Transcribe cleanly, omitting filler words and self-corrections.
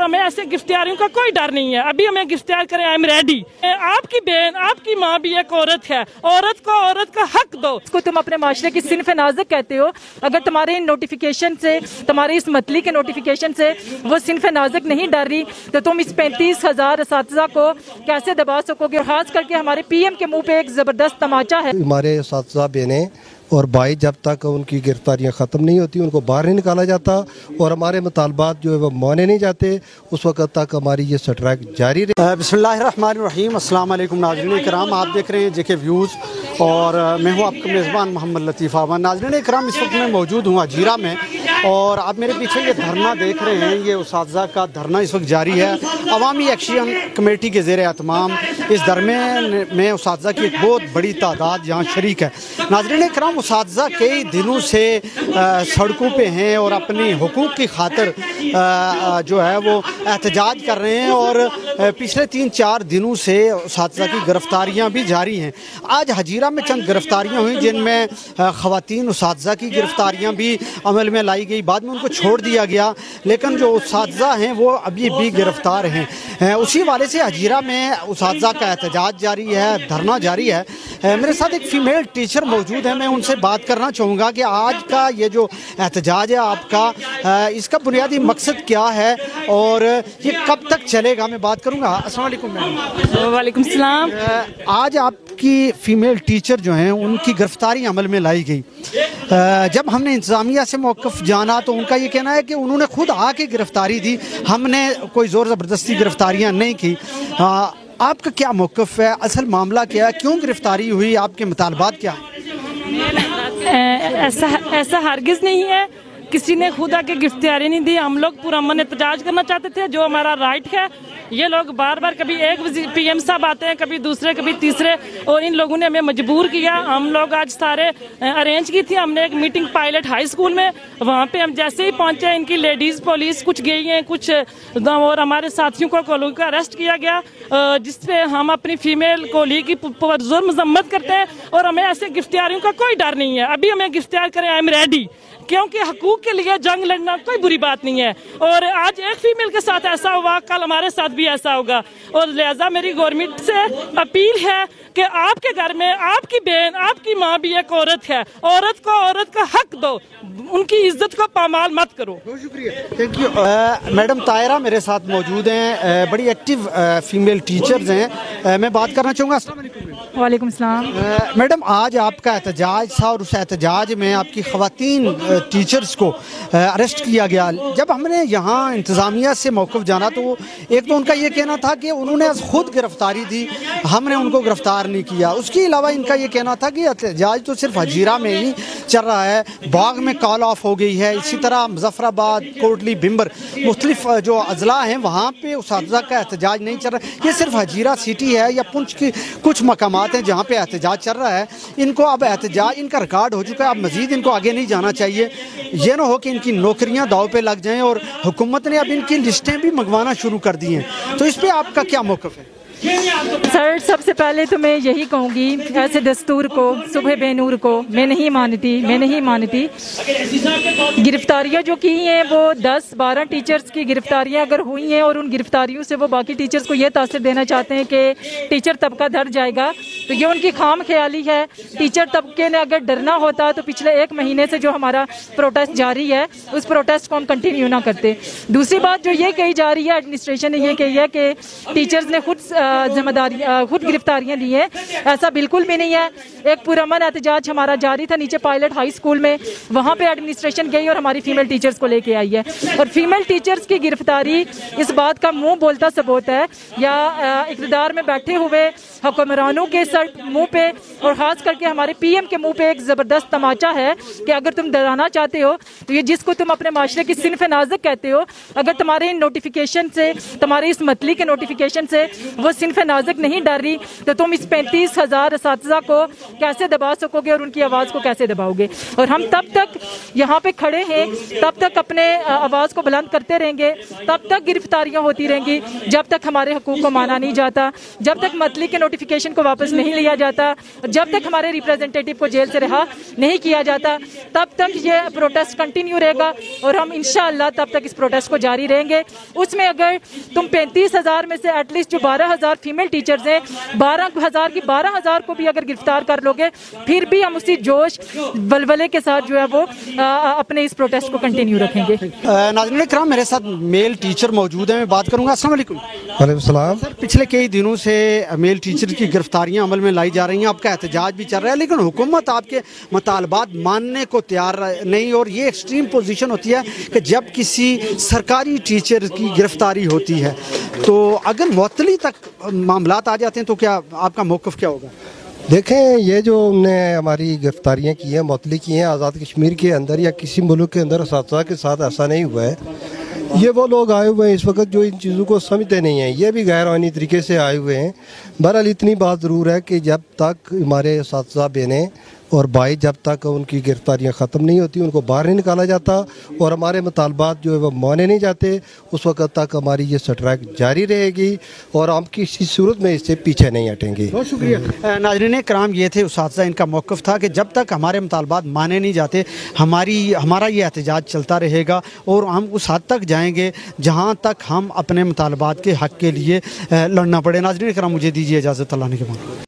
हमें ऐसे गिरफ्तारियों का कोई डर नहीं है। अभी हमें गिरफ्तार करें, आई एम रेडी। आपकी बहन, आपकी माँ भी एक औरत है, औरत का हक दो। इसको तुम अपने माशरे की सिन्फ नाज़िक कहते हो। अगर तुम्हारे इन नोटिफिकेशन से, तुम्हारे इस मतली के नोटिफिकेशन से वो सिन्फ नाज़िक नहीं डर रही तो तुम इस 35,000 असातिज़ा को कैसे दबा सकोगे? खास करके हमारे PM के मुंह पे एक जबरदस्त तमाचा है। हमारे असातिज़ा बहनें और भाई जब तक उनकी गिरफ्तारियां ख़त्म नहीं होती उनको बाहर नहीं निकाला जाता और हमारे मुतालबात जो है वो माने नहीं जाते, उस वक्त तक हमारी ये स्ट्राइक जारी रहे। बिस्मिल्लाहिर्रहमानिर्रहीम, अस्सलाम वालेकुम नाज़रीन कराम, आप देख रहे हैं JK व्यूज़ और मैं हूँ आपका मेज़बान मोहम्मद लतीफ़ अहमद। नाज़रीन कराम, इस वक्त मैं मौजूद हूँ हजीरा में और आप मेरे पीछे ये धरना देख रहे हैं, ये उसातिज़ा का धरना इस वक्त जारी है। अवामी एक्शन कमेटी के ज़ेर एहतमाम इस धरने में उसातिज़ा की एक बहुत बड़ी तादाद यहाँ शरीक है। नाज़रीन कराम, उसातिज़ा कई दिनों से सड़कों पे हैं और अपनी हुकूक की खातिर जो है वो एहतजाज कर रहे हैं और पिछले 3-4 दिनों से उसातिज़ा की गिरफ्तारियां भी जारी हैं। आज हजीरा में चंद गिरफ्तारियां हुई जिनमें ख़वातीन उसातिज़ा की गिरफ्तारियां भी अमल में लाई गई, बाद में उनको छोड़ दिया गया, लेकिन जो उसातिज़ा हैं वो अभी भी गिरफ्तार हैं। उसी वाले से हजीरा में उसातिज़ा का एहतजाज जारी है, धरना जारी है। मेरे साथ एक फ़ीमेल टीचर मौजूद है, मैं उनसे बात करना चाहूँगा कि आज का ये जो एहतजाज है आपका, इसका बुनियादी मकसद क्या है और ये कब तक चलेगा, मैं बात करूँगा। अस्सलाम वालेकुम मैडम। वालेकुम सलाम। आज आपकी फ़ीमेल टीचर जो हैं उनकी गिरफ्तारी अमल में लाई गई। जब हमने इंतज़ामिया से मौक़िफ़ जाना तो उनका ये कहना है कि उन्होंने खुद आके गिरफ्तारी दी, हमने कोई ज़ोर ज़बरदस्ती गिरफ्तारियाँ नहीं की। आपका क्या मौक़िफ़ है, असल मामला क्या है, क्यों गिरफ्तारी हुई, आपके मुतालबात क्या है? ऐसा हरगिज़ नहीं है, किसी ने खुद आके गिरफ्तारी नहीं दी। हम लोग पुरअमन एहतजाज करना चाहते थे, जो हमारा राइट है। ये लोग बार बार कभी एक PM साहब आते हैं, कभी दूसरे, कभी तीसरे, और इन लोगों ने हमें मजबूर किया। हम लोग आज सारे अरेंज की थी, हमने एक मीटिंग पायलट हाई स्कूल में, वहाँ पे हम जैसे ही पहुँचे इनकी लेडीज़ पुलिस कुछ गई हैं, कुछ और हमारे साथियों को अरेस्ट किया गया, जिसपे हम अपनी फीमेल कोलीग की पुरज़ोर मजम्मत करते हैं और हमें ऐसे गिरफ्तारियों का कोई डर नहीं है। अभी हमें गिरफ्तार करें, आई एम रेडी, क्योंकि हकूक के लिए जंग लड़ना कोई बुरी बात नहीं है। और आज एक फीमेल के साथ ऐसा हुआ, कल हमारे साथ भी ऐसा होगा। और लिहाजा मेरी गवर्नमेंट से अपील है कि आपके घर में आपकी बहन, आपकी माँ भी एक औरत है, औरत का हक दो, उनकी इज्जत को पामाल मत करो। बहुत शुक्रिया, थैंक यू। मैडम तायरा मेरे साथ मौजूद हैं, बड़ी एक्टिव फीमेल टीचर्स हैं, मैं बात करना चाहूँगा। अस्सलाम वालेकुम। वालेकुम सलाम। मैडम, आज आपका एहतजाज था और उस एहतजाज में आपकी ख़वातीन टीचर्स को अरेस्ट किया गया। जब हमने यहाँ इंतज़ामिया से मौक़िफ़ जाना तो एक तो उनका ये कहना था कि उन्होंने खुद गिरफ्तारी दी, हमने उनको गिरफ्तार नहीं किया। उसके अलावा इनका ये कहना था कि एहतजाज तो सिर्फ हजीरा में ही चल रहा है, बाग में कॉल ऑफ हो गई है, इसी तरह मुज़फ़्फ़राबाद, कोटली, बिम्बर, मुख्तलिफ जो अज़ला हैं वहाँ पे उसातिज़ा का एहतजाज नहीं चल रहा। ये सिर्फ हजीरा सिटी है या पुंछ की कुछ मकामात हैं जहाँ पे एहतजाज चल रहा है। इनको अब एहतजाज, इनका रिकॉर्ड हो चुका है, अब मज़ीद इनको आगे नहीं जाना चाहिए। ये ना हो कि इनकी नौकरियां दाव पे लग जाएं और हुकूमत ने अब इनकी लिस्टें भी मंगवाना शुरू कर दी हैं, तो इस पे आपका क्या मौक़िफ़ है? सर, सबसे पहले तो मैं यही कहूँगी, ऐसे दस्तूर को, सुबह बेनूर को मैं नहीं मानती। गिरफ्तारियाँ जो की हैं वो 10-12 टीचर्स की गिरफ्तारियाँ अगर हुई हैं और उन गिरफ्तारियों से वो बाकी टीचर्स को ये तासीर देना चाहते हैं कि टीचर तबका डर जाएगा, तो ये उनकी खाम ख्याली है। टीचर तबके ने अगर डरना होता तो पिछले 1 महीने से जो हमारा प्रोटेस्ट जारी है उस प्रोटेस्ट को हम कंटिन्यू ना करते। दूसरी बात जो ये कही जा रही है, एडमिनिस्ट्रेशन ने ये कही है कि टीचर्स ने खुद जिम्मेदारी, खुद गिरफ्तारियां ली हैं, ऐसा बिल्कुल भी नहीं है। एक पुरअमन एहतजाज हमारा जारी था नीचे पायलट हाई स्कूल में, वहाँ पे एडमिनिस्ट्रेशन गई और हमारी फीमेल टीचर्स को लेके आई है। और फीमेल टीचर्स की गिरफ्तारी इस बात का मुंह बोलता सबूत है, या इक़्तिदार में बैठे हुए हुक्मरानों के सर मुंह पे और ख़ास करके हमारे PM के मुंह पे एक ज़बरदस्त तमाचा है कि अगर तुम डराना चाहते हो तो ये जिसको तुम अपने माशरे की सिन्फ नाज़िक कहते हो, अगर तुम्हारे इन नोटिफिकेशन से, तुम्हारे इस मतली के नोटिफिकेशन से वो सिनफ नाज़िक नहीं डर रही तो तुम इस 35,000 असातिज़ा को कैसे दबा सकोगे और उनकी आवाज़ को कैसे दबाओगे। और हम तब तक यहाँ पे खड़े हैं, तब तक अपने आवाज़ को बुलंद करते रहेंगे, तब तक गिरफ्तारियाँ होती रहेंगी जब तक हमारे हकूक़ को माना नहीं जाता, जब तक मतली के नोटिफिकेशन को वापस नहीं लिया जाता, जब तक हमारे रिप्रेजेंटेटिव को जेल से रिहा नहीं किया जाता, तब तक ये प्रोटेस्ट कंटिन्यू रहेगा और हम इंशाअल्लाह तब तक इस प्रोटेस्ट को जारी रहेंगे। उसमें अगर तुम 35,000 में से एटलीस्ट जो 12,000 फीमेल टीचर्स हैं, 12,000 की 12,000 को भी अगर गिरफ्तार कर लोगे, फिर भी हम उसी जोश बलबले के साथ जो है वो अपने इस प्रोटेस्ट को कंटिन्यू रखेंगे। नाज़रीन इकराम, मेरे साथ मेल टीचर मौजूद हैं, मैं बात करूंगा। अस्सलाम वालेकुम। वालेकुम सलाम। सर, पिछले कई दिनों से मेल टीचर की गिरफ्तारियां अमल में लाई जा रही हैं, आपका एहतजाज भी चल रहा है, लेकिन हुकूमत आपके मुतालबात मानने को तैयार नहीं। और ये एक्सट्रीम पोजीशन होती है कि जब किसी सरकारी टीचर की गिरफ्तारी होती है तो अगर मुअत्तली तक मामलात आ जाते हैं तो क्या आपका मौक़िफ़ क्या होगा? देखें, ये जो उनने हमारी गिरफ्तारियां की हैं, मुअत्तली की हैं, आज़ाद कश्मीर के अंदर या किसी मुल्क के अंदर असातिज़ा के साथ ऐसा नहीं हुआ है। ये वो लोग आए हुए हैं इस वक्त जो इन चीज़ों को समझते नहीं हैं, ये भी गैर आईनी तरीके से आए हुए हैं। बहरहाल इतनी बात ज़रूर है कि जब तक हमारे असातिज़ा बहनें और भाई जब तक उनकी गिरफ्तारियां ख़त्म नहीं होती, उनको बाहर नहीं निकाला जाता और हमारे मुतालबात जो है वो माने नहीं जाते, उस वक्त तक हमारी ये स्ट्राइक जारी रहेगी और हम किसी सूरत में इससे पीछे नहीं हटेंगे। बहुत शुक्रिया। नाज़रीन कराम, ये थे उसातिज़ा, इनका मौक़िफ़ था कि जब तक हमारे मुतालबात माने नहीं जाते हमारा ये एहतजाज चलता रहेगा और हम उस हद तक जाएंगे जहाँ तक हम अपने मुतालबात के हक़ के लिए लड़ना पड़े। नाज़रीन कराम, मुझे दीजिए इजाज़त, अल्लाह ने के बाद।